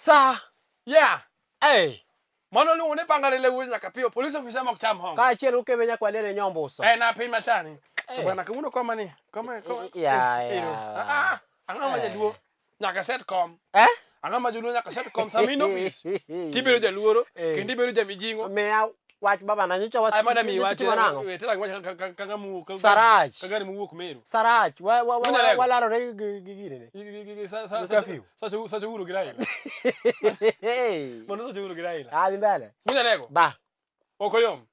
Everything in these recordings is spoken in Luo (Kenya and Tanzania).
Sa. Yeah. Mano lu ne pangale le wunya kapio police officer mok cham hong. Ka chiel ukebe nya kwale nyombo so. Na piny mashani. Bwana kuno koma ni. Koma. Yeah. Angama jaduo. Nyaka setcom. Angama jaduo nyaka setcom samin office. Tibero jaluoro, kendi bero jamijingo. Mea wach baba na nyocha wach. Ai madami wach manango. Wetela kanga mu Saraj. Kagari mu wuok Meru. Saraj. Walaro re gigine. Sa uru giraila. Mono sa uru giraila. Ali mbele. Munya lego. Ba. Okoyom.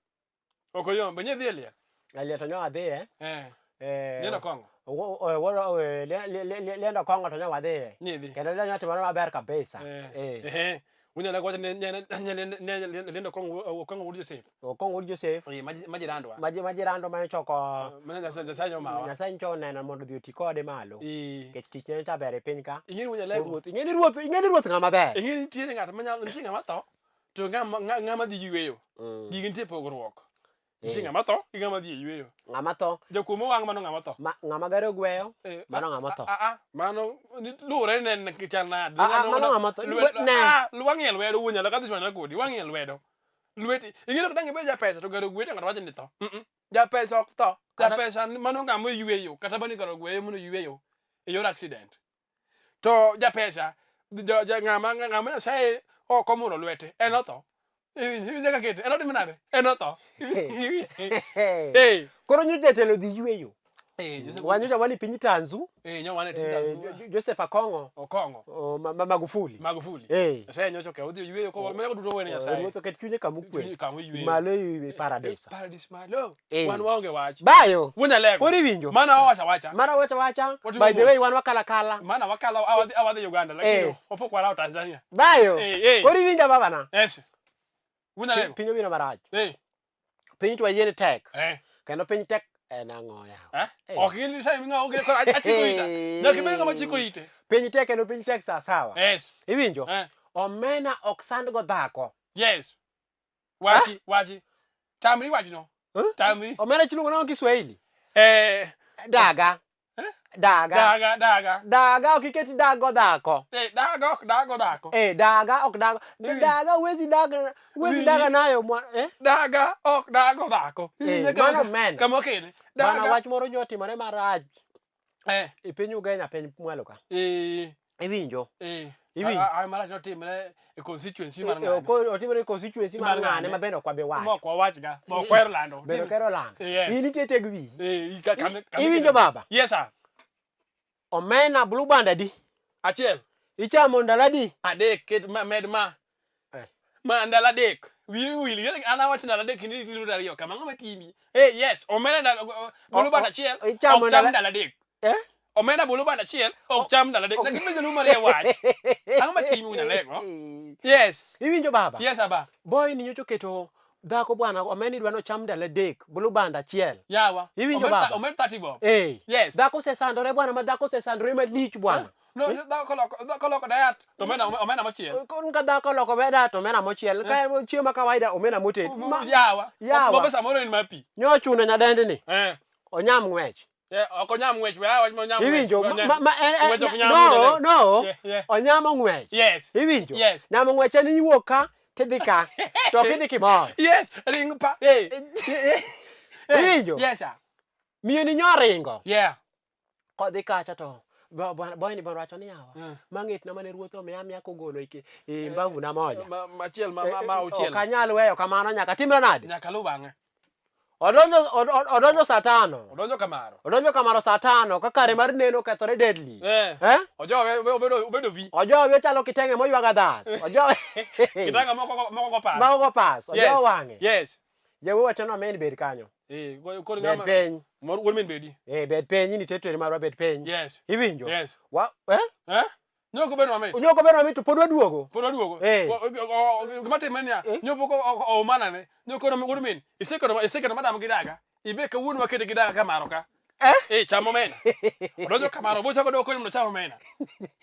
Benye dhielia. Ali tonyo ade Nenda Kongo. Lenda Kongo tonyo wade. Nidhi. Kendo lenda timano maber kabisa. Munya lego nenda Kongo Wood Joseph. Kongo Wood Joseph. Majirandwa. Majirando ma choko. Mana sanyo mawa. Nyasaye ncho neno mondo dhi oti kode malo. Kech tich ne tabere piny ka. Ingeni munya lego. Ingeni ruoth ngama ber. Ingeni tiye ng'at manyalo nitie ng'ama tho. To ng'ama dhi yweyo. Gigi nitie pogruok. Nitie ng'ama tho, gi ng'ama dhi yweyo. Ng'ama tho. Jakumo wang' mano ng'ama tho. Ng'ama garo gweyo. Mano ng'ama tho. Mano lure ne kichal nade. Mano ng'ama tho. Luwang'ie lwedo wunya la kadhi chwana kodi. Wang'ie lwedo. Lweti. Ingeni ko dangi be japesa to garo gweyo ng'at wacho ni tho. Japesa ok tho. Japesa mano ng'ama yweyo. Kata bani garo gweyo mono yweyo. E yor accident. To japesa ng'ama Nyasaye okomulo lwete. En otho. Jaga kete. En otiminade. En otho. Koro nyocha telo dhi yweyo. Wanyocha wani piny Tanzu. Nyawane Tanzu. Joseph Akongo. Okongo. Magufuli. Nyasaye nyocha ke udhi yweyo ko mego duto wene Nyasaye. Ruoth ket chunye kamukwe. Kamu yweyo. Malo ywe paradise. Paradise malo. Wan waonge wach. Bayo. Wunya lego. Kori winjo. Mana wacha. Mana wacha. By the way wan wakala. Mana wakala awadhi Uganda lakini opok warao Tanzania. Bayo. Kori winjo baba na. Yes. Wunya lego. Pinyo bino marach. Piny to yene tek. Kendo piny tek nang'o yaw. Ok gin sai minga onge ko achiko ita. Nakibere kama chiko ite. Piny tek kendo piny tek sawa. Yes. Iwinjo? Omena ok sand go dhako. Yes. Wachi. Tamri wachi no. Tamri. Omena chiluongo nang'o Kiswahili? Daga. Daga ok iketi dago dhako. Daga ok dago dhako. Daga ok dago. Daga wezi daga nayo Daga ok dago dhako. Mano men. Kama kele. Bana wach moro nyotimore marach. E piny Ugenya piny mwalo ka. Iwinjo? Iwinjo. Ai marach notimre e constituency mar ng'ane. Otimre e constituency mar ng'ane ma bende ok wabi wach. Mok wawachga. Mok kwero lando. Bende kero lando. In itie tegwi. Iwinjo baba? Yes sir. Omena blue band adi? Achiel. Ichamo ndalo adi? Adek ket med ma. Ma ndalo adek. Wili ana wach ndalo adek ni tiru ariyo kama ng'ama timi. Yes, omena ndalo blue band achiel. Ok cham ndalo adek. Omena blue band achiel ok cham ndalo adek. Nakimeze nu maria wach. Ang'ama timi una lego. Yes. Iwinjo baba? Yes aba. Boy ni nyocho keto dhako bwana omena idwa no cham ndalo adek blue band achiel. Yawa. Iwinjo baba? Omena 30 bob. Yes. Dhako sesandore bwana ma dhako sesandore malich bwana. No, dhako loko diet to omena mochiel. Ka dhako loko diet omena mochiel. Ka chiemo kawaida omena moted. Yawa. Bobe samoro en mapi. Nyochuno nyadendi ni. Onyam ng'wech. Ok onyam ng'wech. Wach ma onyam ng'wech. Iwinjo? No. Onyamo ng'wech. Yes. Iwinjo? Yes. Nyamo ng'wech en iwuok ka tidhi ka. To kidhi kimor. Yes. Ring pa. Iwinjo? Yes sir. Miyo ni nyoringo. Yeah. Kodhi kacha to boy ni wacho ni yawa. Mang'it na mane ruoth omiya kogolo mbavu na moja. Machiel ma uchiel. Ok anyal weyo kamano nyaka timre nade? Nyaka lu bang'e. Odonjo saa 5. Odonjo kamaro saa 5 ka kare mar neno kethore deadly. Ojowe obedo vi. Ojowe chalo kitenge moywaga das. Ojowe kitanga moko pas. Moko pas. Ojowe wang'e. Yes. Jawo wacho no men bed kanyo. Kor ng'ama. Bed piny. Wuon men bedi. Bed piny ni tetwere marwa bed piny. Yes. Iwinjo? Yes. Nyoko bedo mamit to pod waduogo. Gima timre niya. Nyopo ko omana ne. Nyoko no wuon men. Isekono madam gidaga. Ibe ka wuon wakete gidaga kamaro ka. chamo omena. Odojo kamaro bocha ko doko ni chamo omena.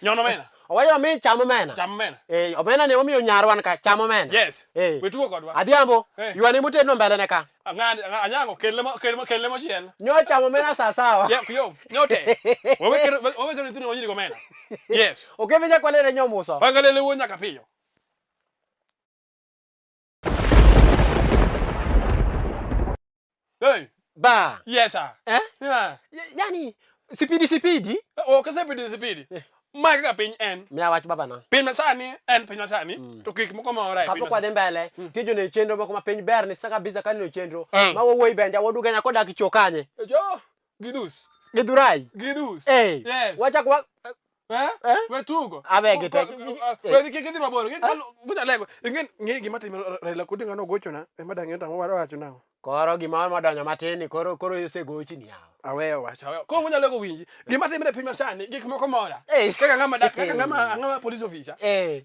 Nyono omena. Owacho mi chamo omena. Chamo omena. Omena ne omiyo nyarwan ka chamo omena. Yes. Wetuo kodwa. Adhiambo, ywani mutedno mbele ne ka. Anyango kele mo chiel. Nyo chamo omena sawa. Yeah, yo, nyote. Wewe kero tuni wanyiri omena. Yes. Okeveja kwalere nyomuso. Pangalele wonya kapiyo. Hey. Ba. Yes sir. Yeah. Yani sipidi. O kasepidi. Mike ka piny en. Mia wach baba na. Piny masani en piny masani. To kik moko ma ora piny. Kapok wadhi mbele, tijo ne chenro moko ma piny ber ni saka bisa kanino chenro. Ma wuoyi benja wodu Kenya kodak chokanye. Jo, gidus. Gidurai. Gidus. Yes. Wacha kwa Wetugo. Abegete. Wewe kikiti maboro. Buta lego. Ngi gima timo Raila Odinga no gochona. Emada ngeta ngwaro wacho nango. Koro gima madonyo matini koro osegochi ni yawo. Aweyo wacha. Ko munya lego winji. Gima timre piny masani gik moko mora. Kaka ngama police officer.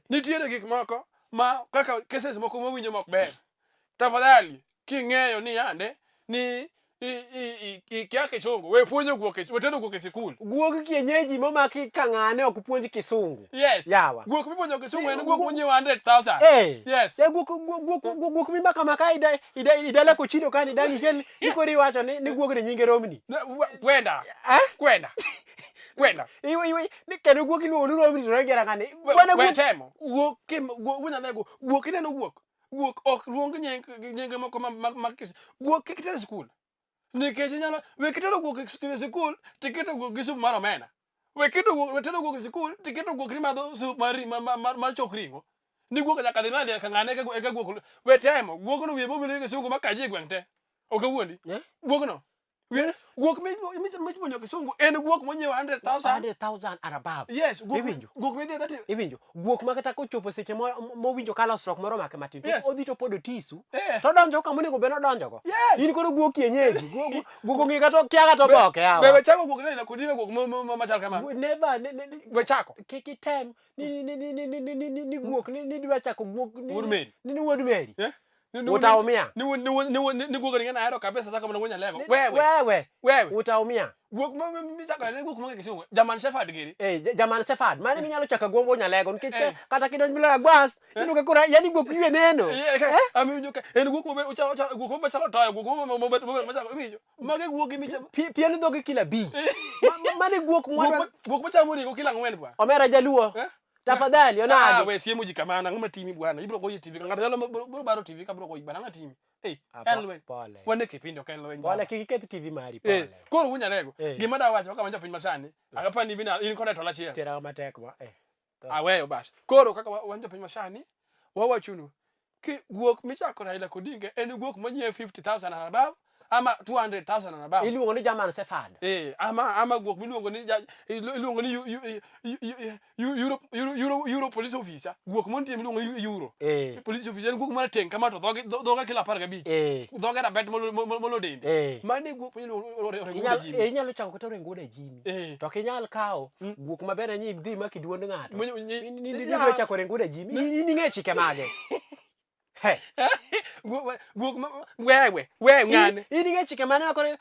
Nitiere gik moko ma kaka cases moko mawinjo mok ber. Tafadhali king'eyo ni yande ni kia kisungu we puonjo guok wetedo guok e sikul guok kienyeji momaki kang'ane ok puonj kisungu yes yawa guok mipuonjo kisungu en guok monye 100,000 yes ya guok mimaka maka idala kochido kan idani kel nikori wacho ni guok ni nyinge romni kwenda iwi ni kendo guok iluongo ni romni to ngera ngane wetemo guok wunya nego guok ineno guok ok luong nyinge moko guok kitero sikul nikech nyalo we kitero guok e sikul tiketo guok gi sup mar omena we tero guok e sikul tiketo guok ni madho sup mar chokringo ni guok nyaka dhi nade ka ng'ane ka guok we temo guok no wiye bobilo gi sungu makaji gweng' te ok awuondi guok no guok mipuonjo kisungu en guok monyiew 100,000 and above. Yes, guok midhi dhati. Iwinjo, guok ma kata kochopo seche mowinjo kalosruok moro make matin. Odhi to pod otisu. To donjo kama onego bed odonjogo. In koro guok kienyeji. Guok onge kata kia kata oboke yawa. Wewe chako guok Raila Odinga guok machal kamano. Never. We chako. Kiki time ni guok ni dwa chako guok ni Wuod Meri. Utaumia. Ni guok ni ngana hero kabisa saka mwana ngonya lego. Wewe. Utaumia. Guok mi chaka ne guok mange kisungu. German Shepherd giri. German Shepherd. Mane minyalo chaka guok ngonya lego nikech kata kidonj bila gwas, inuke kura yani guok ywe neno. Ami ujoka. En guok mo uchalo guok mo chalo toyo guok mo machalo imijo. Mage guok mi piano dogi kila bi. Mane guok mo guok machamo ringo kila ngwen bwana. Omera jaluo. Tafadhali onage. We siemu jikamana ngoma timi bwana. Ibro ko TV ngata yalo baro TV kabro ko bana timi. Enwe. Wane kipindi ka enwe. Pole kikikethi TV mari pole. Koro wunya lego. Gima da wacho kaka manja piny masani. Agapa ni bina in kone tola chiel. Tera matek ma. Aweyo bas. Koro kaka wanja piny masani wawachunu ki guok michako Raila Odinga en guok manyie 50,000 and above ama 200,000 and above. Iluongo ni German Shepherd. Ama guok miluongo ni Euro police officer. Guok montie miluongo Euro. Police officer en guok mar teng kama to dhoge kila 15. Dhoge rabet molo dende. Mane guok miluongo Jimmy. Inyalo chako kata rengude Jimmy. To kinyal kawo guok maber anyi dhi maki duond ng'ato. Ni dwa chako rengude Jimmy. Ni ng'e chike mage. Guok wewe ngane ini nge chike mane makore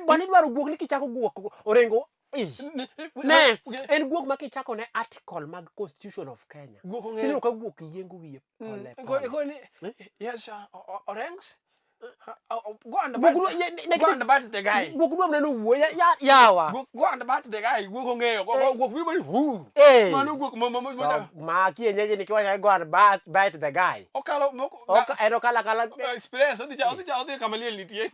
bani dwaro guok ni kichako guok orengo ne en guok ma kichako ne article mag Constitution of Kenya kino ka guok yiengo wiye pole yes orangs go on the bat the guy guok dwam neno wuo yawa go on the bat the guy guok ongeyo guok wibo hu mano guok ma kienyeji nikiwacha go on bat the guy okalo ero kala experience odi kamaliel nitie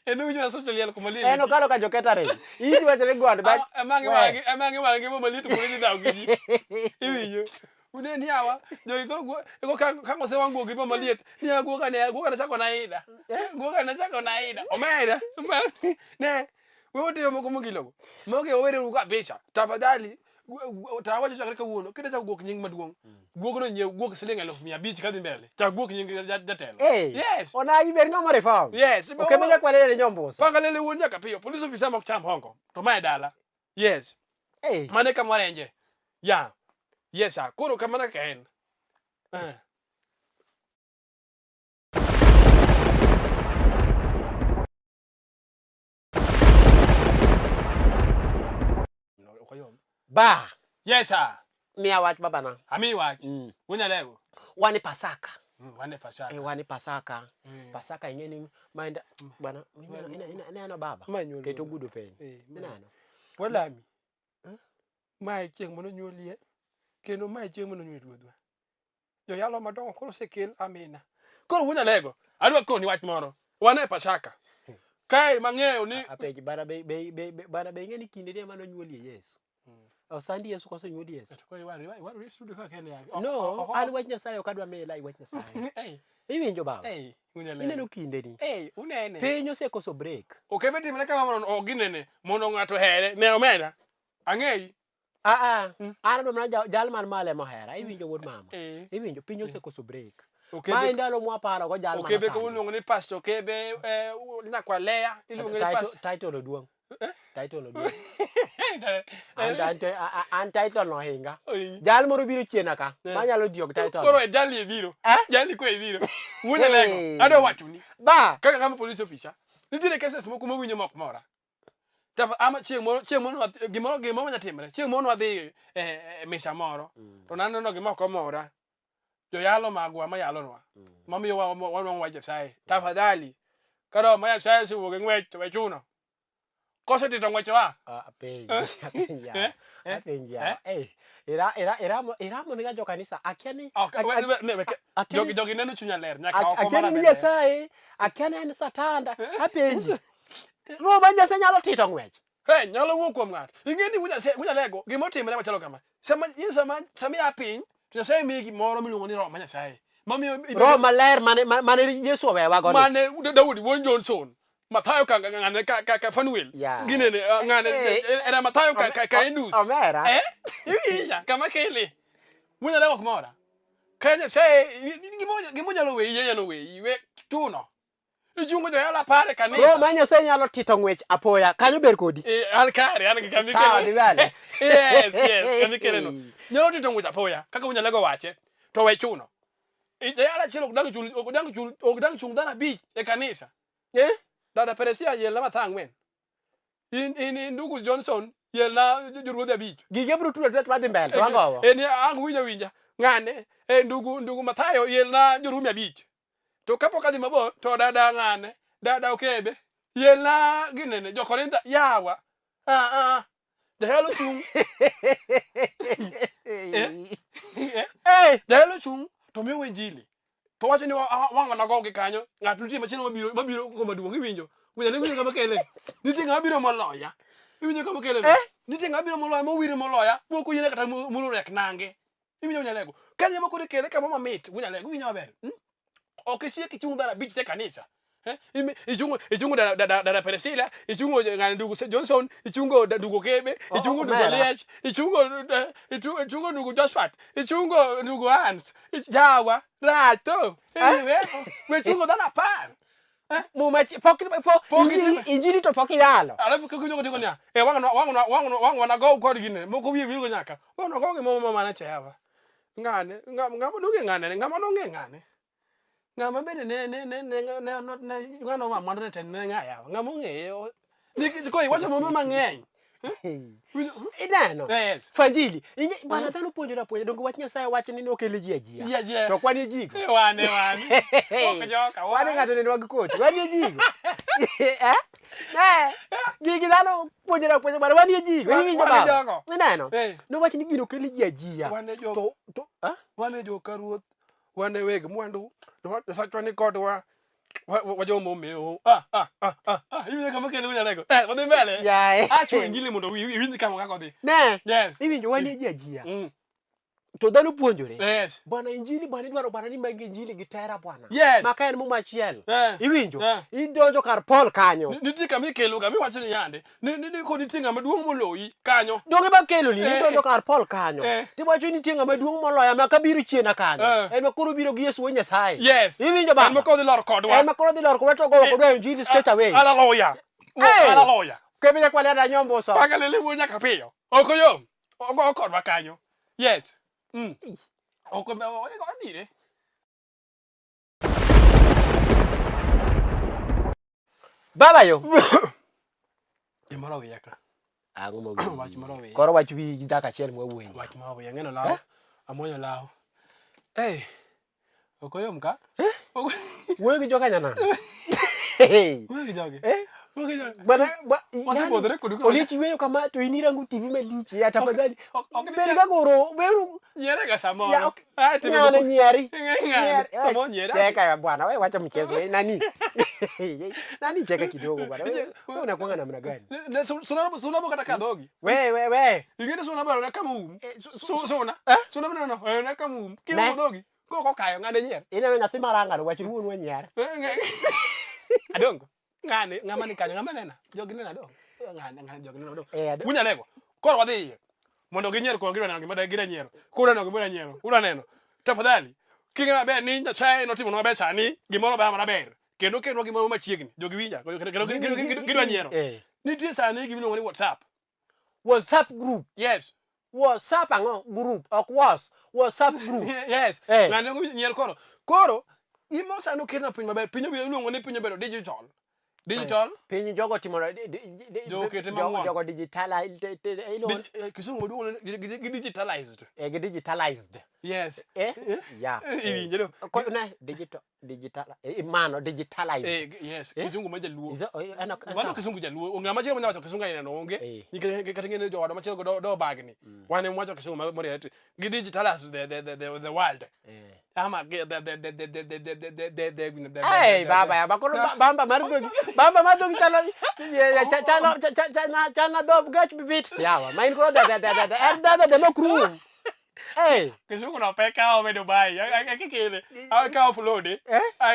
eno winyo social yel kamaliel eno kalo ka joketare ini wacha go on bat amangi mamalit ko ni daw giji iwinyo uneni hawa jo iko kango se wangu gipo maliet ni guoka na chako naida guoka na chako naida omera ne wewe ndio mko gilogo moge owere uka picha tafadhali tawaje chakre kawuono kida chako guok nying maduong guok no nyiew guok siling 500 kadhi mbele chako guok nying jatelo yes ona iber no more farm yes okemenya kwalele nyombosa pangalele wuonja kapiyo police officer mok cham hongo to mae dala yes mane kamwarenje ya yes koro kamana kaen ba Yes sir. mia wach baba na Ami wach. Wunya lego. wani pasaka Wane Pasaka. wani pasaka pasaka ingeni maenda bwana ina baba keto gudo pen nano Wala mi. Mai chieng mono nyuolie. Kendo mai chieng mono nyuol ruodwa. Jo yalo madongo koro sekel amina. Koro wunya lego. Adwa koni wach moro. Wane Pasaka. Kai mang'eyo ni apeji bana bana be ingeni kinde ne mano nyuolie Yesu sandi Yesu koso nyuoli Yesu waru studio ka kele ya. no an wach Nyasaye okadwa mela wach Nyasaye iwinjo baba wunya lego. ineno kinde ni Unene. piny osekoso break Okebe timre kama mono oginene mono ng'ato here ne omeda. Ang'eyi. an adwa mana jal man male mohera iwinjo wuod mama iwinjo piny osekoso break ma ndalo mwaparo go jal okebe ko luongo ni pastor kebe na kwa lea iluongo ni pastor title oduong title oduong an title no hinga jal moro biro chiena ka manyalo tiyo title koro e jali e biro jali ko e biro wunya lego ado wachuni ba kaka kama police officer nitiere cases moko mawinjo mok mora tafa ama chieng mono gimoro nyatimre chieng mono wadhi misha moro to nanono gimoko mora jo yalo magwa ma yalonwa mamiyo wanwa wa Nyasaye tafadhali karo ma Nyasaye siwuoge ng'wech to wechuno kose tito ng'wech wa apenja ira moniga jo kanisa akiani jogi neno chunya ler nyaka oko mara akiani Nyasaye akiani en satanda apenji Roma Nyasaye nyalo tito ng'wech nyalo wuok kuom ng'ato ing'eni wunya lego gimotimre machalo kama sama apiny Nyasaye miyi gimoro miluongo ni Roho ma Nyasaye. Roho maler mane Yesu owewa go. Mane Daudi Won Johnson. Mathayo ka Fanuel. Ginene ngane era Mathayo ka Enus. Omera. Iya kama kele. Munya lego kumora. Kanya say gimonya lo we yenya no we tuno. Ijungo jo yala pare kanisa. Roho ma Nyasaye nyalo tito ng'wech apoya kanyo ber kodi. An kare an kamikele. Sawa divale. Yes kamikele no. Nyalo tito ng'wech apoya kaka munya lego wache to we chuno. Yala chelo okdang chung dana bi e kanisa. Dada Peresia yela mathangwen. In Ndugu Johnson yela juruodhi abich. Gige bro tulo tet madhi mbele to angowo. Ang winja. Ng'ane Ndugu Mathayo yela jurumi abich. To kapok adhi mabor to dada ng'ane dada okebe yela ginene jo Korintho yawa jahelo chung jahelo chung to miyo injili to wacho ni wang'o na go gi kanyo ng'at nitie machielo mabiro ko maduong' iwinjo winjo kama kele nitie ng'a biro moloya iwinjo kama kele nitie ng'a biro moloya mowire moloya moko yene kata mulo rek nange iwinjo nyalego kanye moko de kele kama mamit nyalego winjo maber okisiye kichung dara bich te kanisa ichungo dada Peresila ichungo ng'ane Ndugu Johnson ichungo Ndugu Kebe ichungo Ndugu Eliach ichungo Ndugu Joshua ichungo Ndugu Hans jawa rato we chungo dana par mumachi injili to poki yalo alafu kukunyo ngonya wang'o go kod gine moko wiye wilgo nyaka wang'o go gimo mana chawa ng'ane ng'ama duge ng'ane ng'ama bende ne ng'ano ma mwandu ten ne ng'aya ng'ama ng'eyo koi wacho momo mang'eny ineno fanjili bana dhano puonjora dongo wach Nyasaye wacho ni nokele ji ajia to kwani jigo wane ok joka wane ng'ato ne wag koti wani jigo gigi dhano puonjora bana wani jigo iwinjo baba ineno no wach ni gino kele ji ajia to wane joka ruoth wane weg mwandu to sachwani kodwa wajomo meo iwinjo kama kele wunya lego wadhi mbele acho injili mondo iwinj kama kako dhi yes iwinjo wani ji ajia to dhano puonjore bwana injili bwana idwaro bwana ni mag injili gi tera bwana maka en muma achiel iwinjo idonjo kar Paul kanyo nitie kama ikelo ga miwacho ni yande ni kod nitie ng'ama duong' moloyi kanyo donge ba kelo ni idonjo kar Paul kanyo tiwacho ni nitie ng'ama duong' moloya maka biro chiena kanyo en makoro biro gi Yesu Nyasaye iwinjo ba en makoro dhi lor kodwa to go kodwa injili straight away hallelujah kebenya kwale da nyombo so paka lele wunya kapiyo okoyo ogo kodwa kanyo yes oko adire baba yo gimoro wiyaka Ang'o mo wach moro wiya. Koro wach wi gi daka achiel mwawuoyo. Wach moro wiya ng'eno law. Amuonyo law. Okoyom ka? Wuoyo gi joka nyana. Wuoyo gi jogi. Bana wasepodhore kod Oliech yueyo kama to inirango TV malich ya tafadhali. Ben gagoro beru nyiere ga samoro. Ng'ane nyieri. Samoro nyiere. Cheka bwana, wewe wacha mchezo nani? Nani cheka kidogo bwana. Wewe unakuanga namna gani? Suna bo kata kadhogi. We. Ingine suna baro na kamu. Suna baro na kamu. Kimo dhogi. Koko kayo ng'ane nyier. Ina nyathi maranga wach ruon we nyier. Adongo. Ng'ama ni kanyo ng'ama nena. Jogi nena do. Ng'ane jogi nena do. Unya lego. Koro wadhi. Mondo ginyier ko gidwa neno gima da gira nyiero. Kuna neno gima nyiero. Una neno. Tafadhali. Kinga maber ni Nyasaye notimo maber sani, gimoro ber maber. Kendo gimoro machiegni. Jogi winja. Kendo gidwa nyiero. Nitie sani gima iluongo ni WhatsApp. WhatsApp group. Yes. WhatsApp ang'o group ok WhatsApp group. Yes. Ng'ane nyiero koro. Koro imo sani oketna piny maber. Piny iluongo ni piny obedo digital. Piny jogo timo jogo digital Kisungu duongo digitalized. Digitalized. Yes. Yeah. Iwinjo do. Na mano digitalized. Yes. Kisungu ma jaluo. Mano kisungu jaluo. Ng'ama chielo manya wacho kisungu ina no onge. Nikech kata ngene jo wado machielo do bagni. Wane mwacho kisungu moriet. Digitalized the world. Ama baba bakolo bamba madogi chana do gach bibit siawa main ko da demokru kisungu no peka o me Dubai akikele ka offload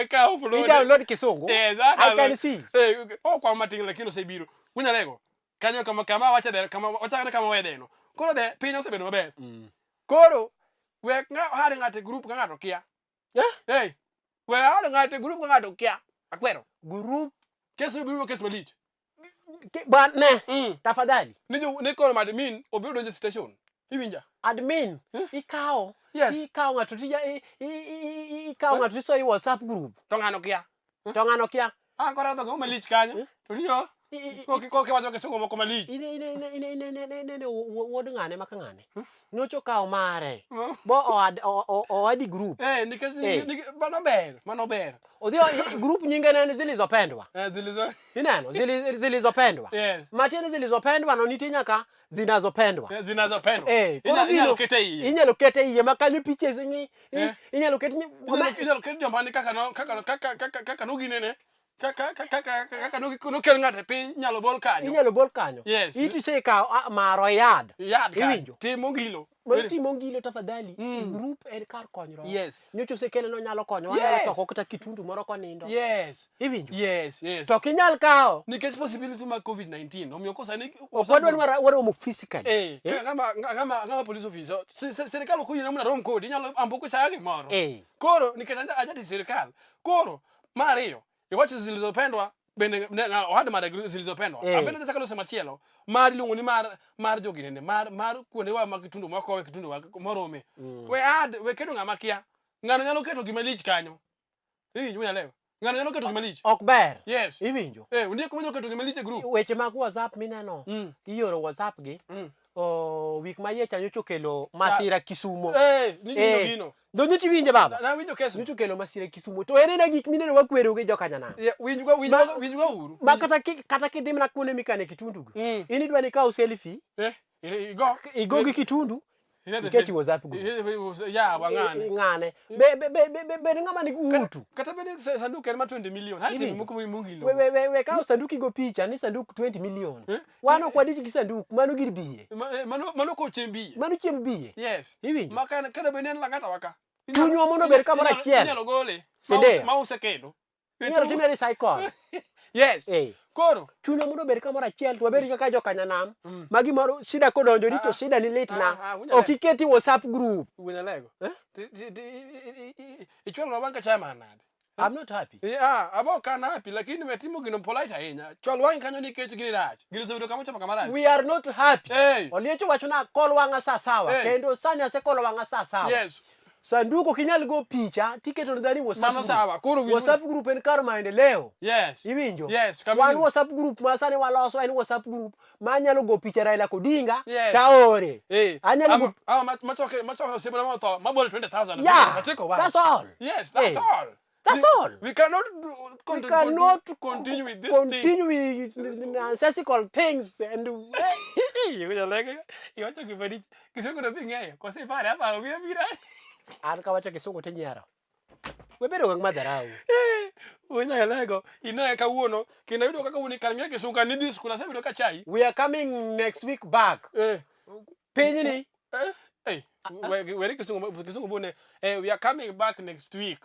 ka offload i download kisungu I can see kwa matin lakini osebiro kunya lego kanyo kama wacha der kama wedeno koro de piny osebedo maber koro we hari ng'ate group ka ng'ato kia we hari ng'ate group ka ng'ato kia akwero group keso biro keso malich bane tafadhali ni koro admin obiro donjo station iwinja admin ikawo ng'ato tija ikawo ng'ato so i WhatsApp group to ng'ano kia koro to go malich kanyo to niyo koke wacho kisungu moko malich ine wuod ng'ane maka ng'ane nocho kawo mare bo oadi group nikech mano ber odhio group nyinge ne zilizopendwa ineno zilizopendwa matiende zilizopendwa no nitie nyaka zinazopendwa inyalo kete iye makanyo piches inyalo kete jombani kaka noginene kaka nokel ng'ate piny inyalo bol kanyo iti seka maro yad iwinjo timo ngilo tafadhali group en kar konyro nyocho sekele no nyalo konyo wanyalo toko kata kitundu moro konindo iwinjo to kinyal kawo nikech possibility ma COVID-19 omiyo kosani okwadwa mo physically ngama police officer serikal okoyina muna rom kodi inyalo ambuko saa gimoro koro nikech ajati serikal koro mar ariyo iwacho zilizopendwa bende ohad mara zilizopendwa abende sasa kalo sema chielo mar lungo ni mar joginene mar kuonde wa makitundu makowe kitundu wa morome we kedo ng'ama kia ng'ano nyalo keto gima lich kanyo iwinjo munya leo ng'ano nyalo keto gima lich ok ber yes iwinjo ndiko kumonyo keto gima lich e group weche mag WhatsApp mineno ioro WhatsApp gi wik mayecha nyocho kelo masira Kisumo nicho gino donyo tiwinje baba na winjo keso nyocho kelo masira Kisumo to ere na gik mineno wakwero gi joka nyana winjo uru ma kata kidhim na kuone mikane kitundu ini dwa ni kaw selfie igo gi kitundu iketi WhatsApp go ng'ane be ng'ama ni utu kata bende sanduku en ma 20 million hati moko mungilo we kaw sanduku go picha ni sanduku 20 million wano kwa dichi gi sanduku mano gir biye mano ko chembiye mano chembiye yes iwinjo makana kada bende en langata waka tunyo mondo ber kamoro achiel inyalo gole mouse kendo inyalo time recycle yes koro chuno mondo ber kamoro achiel to waber kaka joka nyanam magi moro shida kodonjo ni to shida ni litna okiketi WhatsApp group wunya lego ichwalo na banka chama nade I'm not happy abo kana happy lakini metimo gino polite ahinya chwal wang kanyo nikech gini rach gino sebedo kama chama kamara we are not happy oliecho wacho na kol wanga sawa kendo sani ase kol wanga sawa yes sanduku kinyal go picha tiketo ndani WhatsApp mano group. sawa koro WhatsApp group en kar maendeleo. yes Iwinjo? yes Wan WhatsApp group ma sani waloso en WhatsApp group ma nyalo go picha Raila Odinga Yes. taore. Anyalo go machoke sibona mo to mabole 20,000 Yeah, Atiko wa. that's all. Yes, that's Hey. all. That's all. We cannot We cannot continue with this continue with nonsensical things and you like you want to give it kisungu na pinga kwa sababu hapa mira an kawacho kisungu tenyero. Webedo gang madarau. Unya lego ina kawuono kina yudo kaka uni kanyo kisunga ni this kuna sababu ka chai. We are coming next week back. Penyi ni hey we kisungu bone we are coming back next week.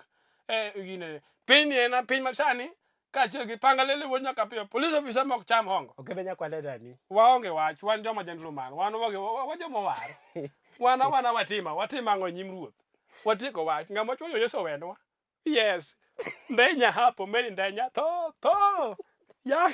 Ugine penye na penye masani ka chirgi pangalele wonya kapio police officer mok cham hongo. okebenya kwale dani. Waonge wach wan joma gentleman wan wajoma war. Wana watima ngo nyim ruoth. Watiko wach ngama chwoyo Yeso wendwa. Yes. Ndenya hapo meri ndenya to. Ya.